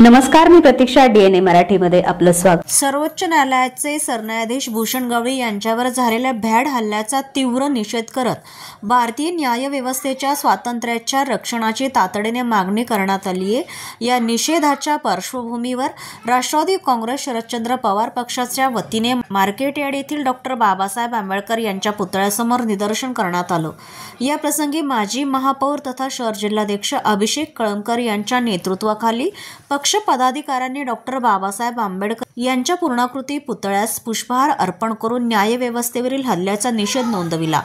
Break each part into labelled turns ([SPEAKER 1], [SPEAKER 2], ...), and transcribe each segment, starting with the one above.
[SPEAKER 1] नमस्कार, मी प्रतीक्षा. DNA मराठीमध्ये आपलं स्वागत.
[SPEAKER 2] सर्वोच्च न्यायालयाचे सरन्यायाधीश भूषण गवळी यांच्यावर झालेल्या भ्याड हल्ल्याचा तीव्र निषेध करत भारतीय न्यायव्यवस्थेच्या स्वातंत्र्याच्या रक्षणाची तातडीने मागणी करण्यात आली आहे. या निषेधाच्या पार्श्वभूमीवर राष्ट्रवादी काँग्रेस शरदचंद्र पवार पक्षाच्या वतीने मार्केटयार्ड येथील डॉक्टर बाबासाहेब आंबेडकर यांच्या पुतळ्यासमोर निदर्शन करण्यात आलं. या प्रसंगी माजी महापौर तथा शहर जिल्हाध्यक्ष अभिषेक कळमकर यांच्या नेतृत्वाखाली पक्ष पदाधिकाऱ्यांनी डॉक्टर बाबासाहेब आंबेडकर यांच्या पूर्णाकृती पुतळ्यास पुष्पहार अर्पण करून न्यायव्यवस्थेवरील हल्ल्याचा निषेध नोंदविला.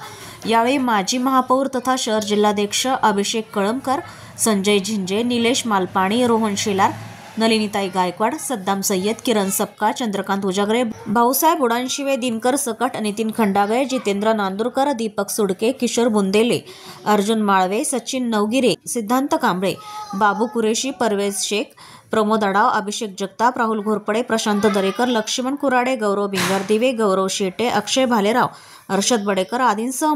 [SPEAKER 2] यावेळी माजी महापौर तथा शहर जिल्हाध्यक्ष अभिषेक कळमकर, संजय झिंजे, निलेश मालपाणी, रोहन शेलार, नलिनीताई गायकवाड, सद्दाम सय्यद, किरण सपका, चंद्रकांत उजागरे, भाऊसाहेब उडानशिवे, दिनकर सकट, नितीन खंडागळे, जितेंद्र नांदुरकर, दीपक सुडके, किशोर बुंदेले, अर्जुन माळवे, सचिन नवगिरे, सिद्धांत कांबळे, बाबू कुरेशी, परवेज शेख, प्रमोद अडाव, अभिषेक जगताप, राहुल घोरपडे, प्रशांत दरेकर, लक्ष्मण कुराडे, गौरव बिंगरदिवे, गौरव शेटे, अक्षय भालेराव, हर्षद बडेकर आदींसह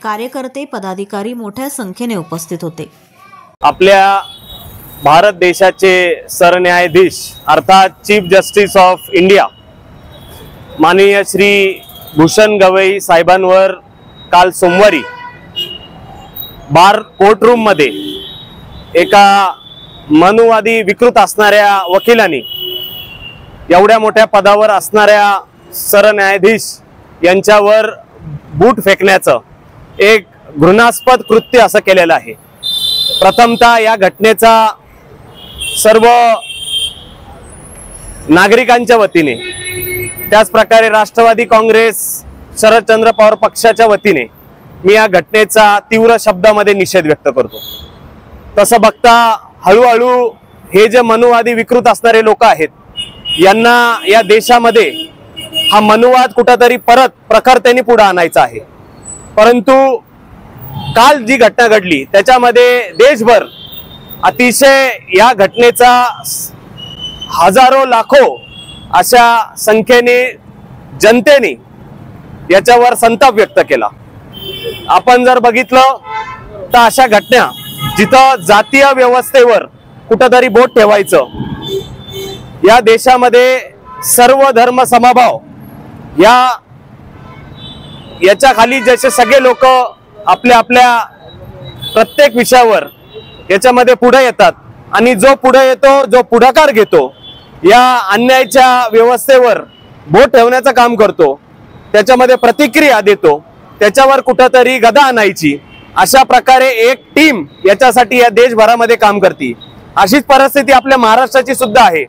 [SPEAKER 2] कार्यकर्ते पदाधिकारी मोठ्या संख्येने उपस्थित होते.
[SPEAKER 3] आपल्या भारत देशाचे सरन्यायाधीश अर्थात चीफ जस्टिस ऑफ इंडिया माननीय श्री भूषण गवई साहेबांवर काल सोमवारी बार कोर्टरूम मध्ये एका मनुवादी विकृत असणाऱ्या वकिलांनी एवढ्या मोठ्या पदावर असणाऱ्या सरन्यायाधीश यांच्यावर बूट फेकण्याचं एक घृणास्पद कृत्य असं केलेलं आहे. प्रथमतः या घटनेचा सर्व नागरिकांच्या वतीने, त्याच प्रकारे राष्ट्रवादी काँग्रेस शरदचंद्र पवार पक्षाच्या वतीने मी या घटनेचा तीव्र शब्दामध्ये निषेध व्यक्त करतो. तसं बघता हळूहळू हे जे मनुवादी विकृत असणारे लोक आहेत यांना या देशामध्ये हा मनुवाद कुठेतरी परत प्रखरतेने पुढे आणायचा आहे. परंतु काल जी घटना घडली त्याच्यामध्ये देशभर अतिशय या घटनेचा हजारो लाखो अशा संख्येने जनतेने याच्यावर संताप व्यक्त केला. आपण जर बघितलं तर अशा घटना जिथं जातीय व्यवस्थेवर कुठेतरी बोट ठेवायचं, या देशामध्ये सर्व धर्म समभाव याच्या खाली जसे सगळे लोक आपल्या आपल्या प्रत्येक विषयावर याच्यामध्ये पुढे येतात आणि जो पुढे येतो, जो पुढाकार घेतो, या अन्यायाच्या व्यवस्थेवर बोट ठेवण्याचं काम करतो, त्याच्यामध्ये प्रतिक्रिया देतो, त्याच्यावर कुठेतरी गदा आणायची, अशा प्रकारे एक टीम याच्यासाठी या देशभरामध्ये काम करते. अशीच परिस्थिती आपल्या महाराष्ट्राची सुद्धा आहे.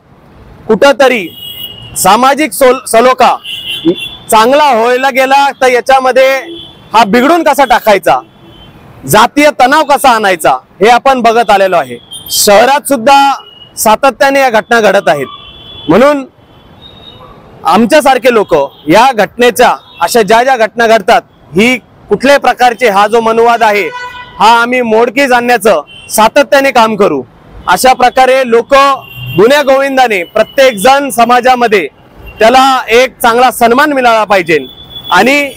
[SPEAKER 3] कुठेतरी सामाजिक सलोखा चांगला व्हायला गेला तर याच्यामध्ये हा बिघडून कसा टाकायचा, जातीय तणाव कसा आणायचा हे आपण बघत आलेलो आहे. शहरात सुद्धा सातत्याने या घटना घडत आहेत. म्हणून आमच्यासारखे लोक या घटनेच्या अशा ज्या घटना घडतात ही कुठल्याही प्रकारचे हा जो मनुवाद आहे हा आम्ही मोडकीस आणण्याचं सातत्याने काम करू. अशा प्रकारे लोक गुन्ह्या गोविंदाने प्रत्येक जण समाजामध्ये त्याला एक चांगला सन्मान मिळाला पाहिजे. आणि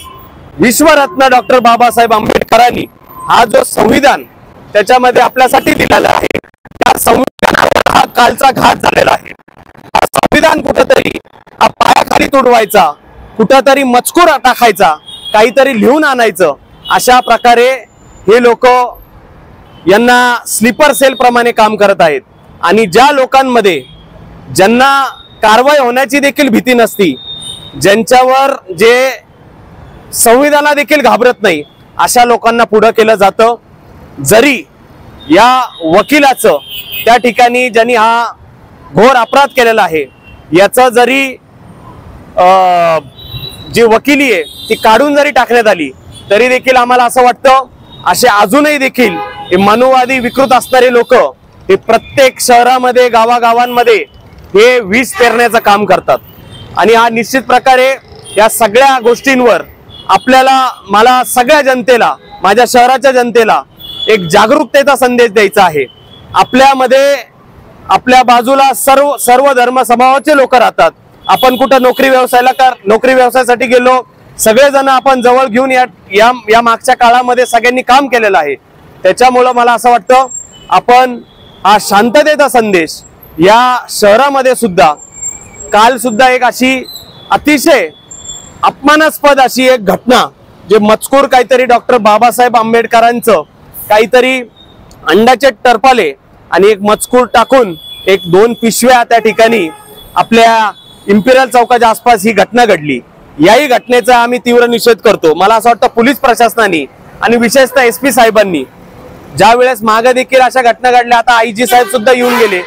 [SPEAKER 3] विश्वरत्न डॉक्टर बाबासाहेब आंबेडकरांनी हा जो संविधान त्याच्यामध्ये आपल्यासाठी दिलेला आहे, त्या संविधानावर हा कालचा घात झालेला आहे. हा संविधान कुठेतरी हा पायाखाली तुडवायचा, कुठेतरी मजकूर टाकायचा, काहीतरी लिहून आणायचं, अशा प्रकारे हे लोक यांना स्लीपर सेल प्रमाणे काम करत आहेत. आणि ज्या लोकांमध्ये ज्यांना कारवाई होण्याची देखील भीती नसती, ज्यांच्यावर जे संविधानाला देखील घाबरत नाही, अशा लोकांना पुढे केलं जातं. जरी या वकिलाचं त्या ठिकाणी ज्यांनी हा घोर अपराध केलेला आहे याचं जरी जी वकिली आहे ती काढून जरी टाकण्यात आली तरी देखील आम्हाला असं वाटतं असे अजूनही देखील हे मनुवादी विकृत असणारे लोक हे प्रत्येक शहरामध्ये गावागावांमध्ये हे विष पेरण्याचं काम करतात. आणि हा निश्चित प्रकारे या सगळ्या गोष्टींवर मला सगळ्या जनतेला, माझ्या शहराच्या जनतेला एक जागरूकतेचा संदेश द्यायचा आहे. आपल्यामध्ये आपल्या बाजूला सर्व धर्म समभावाचे लोक राहतात. आपण कुठं नोकरी व्यवसायासाठी गेलो, सगळेजण आपण जवळ घेऊन या मागच्या काळामध्ये सगळ्यांनी काम केलेलं आहे. त्याच्यामुळे मला असं वाटतं आपण हा शांततेचा संदेश या शहरामध्ये सुद्धा काल सुद्धा एक अशी अतिशय अपमानास्पद अशी एक घटना, जे मजकूर काहीतरी डॉक्टर बाबासाहेब आंबेडकरांचं काहीतरी अंड्याचे टरपाले आणि एक मजकूर टाकून एक 2 पिशव्या त्या ठिकाणी आपल्या इम्पिरियल चौकाच्या आसपास ही घटना घडली। याही घटनेचा आम्ही तीव्र निषेध करतो। मला असं वाटतं पोलीस प्रशासनाने आणि विशेषतः SP साहेबांनी ज्या वेळेस मागे देखील अशा घटना घडल्या, आता IG साहेब सुद्धा येऊन गेले,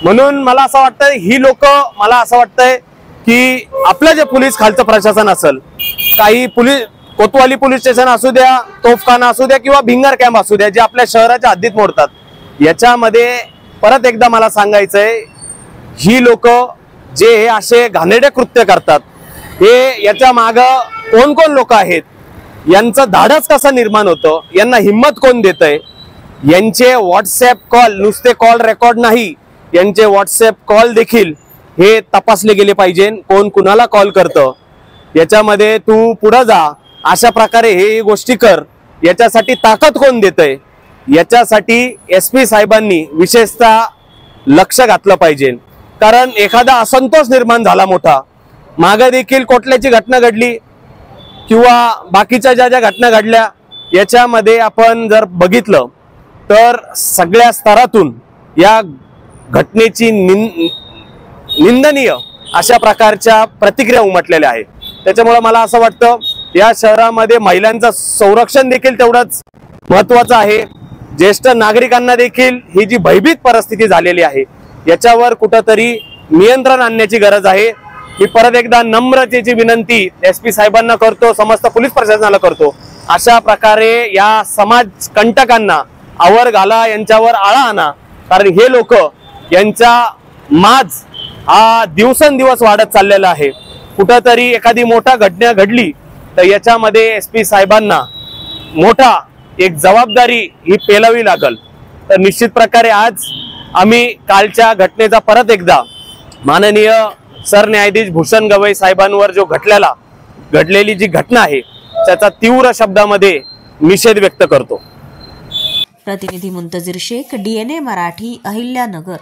[SPEAKER 3] म्हणून मला असं वाटतं ही लोक, मला असं वाटतंय की आपलं जे पोलीस खालचं प्रशासन असेल, काही पोलीस कोतवाली पोलीस स्टेशन असू द्या, तोफखाना असू द्या किंवा भिंगर कॅम्प असू द्या, जे आपल्या शहराच्या हद्दीत मोडतात, याच्यामध्ये परत एकदा मला सांगायचंय, ही लोक जे हे असे घाणेरडे कृत्य करतात, हे याच्या मागं कोण कोण लोक आहेत, यांचं धाडस कसं निर्माण होतं, यांना हिम्मत कोण देतंय, यांचे व्हॉट्सअप कॉल, नुसते कॉल रेकॉर्ड नाही, यांचे व्हॉट्सअप कॉल देखील हे तपासले गेले पाहिजे, कोण कुणाला कॉल करतं, याच्यामध्ये तू पुढे जा, अशा प्रकारे हे गोष्टी कर, याच्यासाठी ताकद कोण देतंय, याच्यासाठी SP साहेबांनी विशेषतः लक्ष घातलं पाहिजे। कारण एखादा असंतोष निर्माण झाला मोठा, मागे देखील कोटल्याची घटना घडली किंवा बाकीच्या ज्या घटना घडल्या, याच्यामध्ये आपण जर बघितलं तर सगळ्या स्तरातून या घटनेची निंदनीय अशा प्रकारच्या प्रतिक्रिया उमटलेल्या आहेत। त्याच्यामुळे मला असं वाटतं या शहरामध्ये महिलांचं संरक्षण देखील तेवढंच महत्त्वाचं आहे। ज्येष्ठ नागरिकांना देखील ही जी भयभीत परिस्थिती झालेली आहे, याच्यावर कुठंतरी नियंत्रण आणण्याची गरज आहे। मी परत एकदा नम्रतेची विनंती SP साहेबांना करतो, समस्त पोलीस प्रशासनाला करतो, अशा प्रकारे या समाज कंटकांना आवर घाला, यांच्यावर आळा आणा, कारण हे लोक यांचा माज हा दिवसेंदिवस वाढत चाललेला आहे। कुठंतरी एखादी मोठा घटना घडली तर याच्यामध्ये SP साहेबांना मोठा एक जबाबदारी ही पेलावी लागल। तर निश्चित प्रकारे आज आम्ही कालच्या घटनेचा परत एकदा माननीय सरन्यायाधीश भूषण गवई साहेबांवर जो घडलेली जी घटना आहे, त्याचा तीव्र शब्दामध्ये निषेध व्यक्त करतो।
[SPEAKER 2] प्रतिनिधी मुंतजीर शेख, DNA मराठी, अहिल्यानगर।